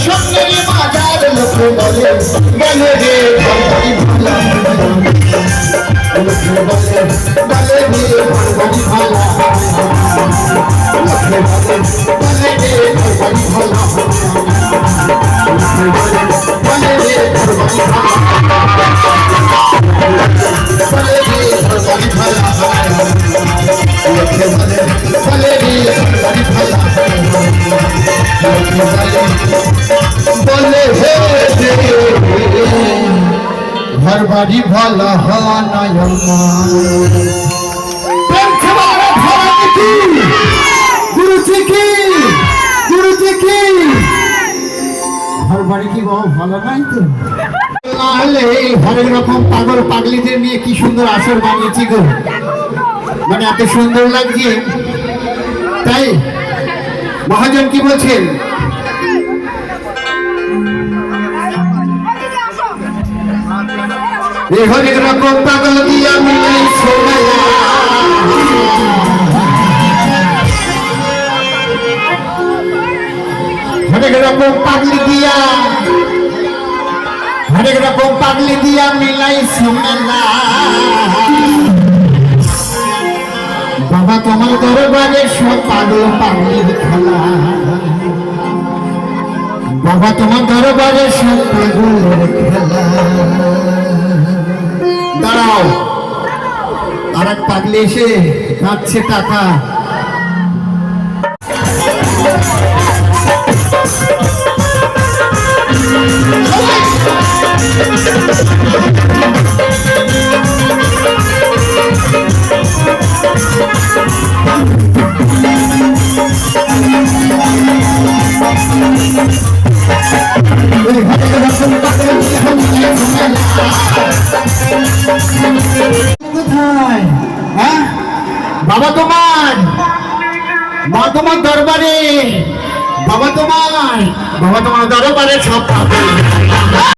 স্বপ্নের বাজার লোকে বলে বলে রে ঘরবাড়ি ভালা লোকে বলে বলে রে ঘরবাড়ি ভালা লোকে বলে বলে রে ঘরবাড়ি ভালা লোকে বলে বলে রে ঘরবাড়ি ভালা বলে রে ঘরবাড়ি ভালা লোকে বলে বলে রে ঘরবাড়ি ভালা বলে হে ঘর বাড়ি ভালো গুরুজি কি ঘর বাড়ি কি ভালো নাই তো নাহলে হরেক রকম পাগল পাগলিদের নিয়ে কি সুন্দর আসর বানিয়েছি গো মানে এত সুন্দর লাগছে তাই মহাজন কি বলছেন হরেক রকম পাগল দিয়া মিলাই সোনায়া হরেক রকম পাগলি দিয়া মিলাই সোনালা বাবা তোমার দরবারে সব পাগল পাগলির খেলা বাবা তোমার দরবারে সব পাগলের খেলা দাঁড়াও আর এক পাগলি এসে কাঁদছে টাকা বাবা তোমার মা তোমার দরবারে বাবা তোমার দরবারে সব পাবে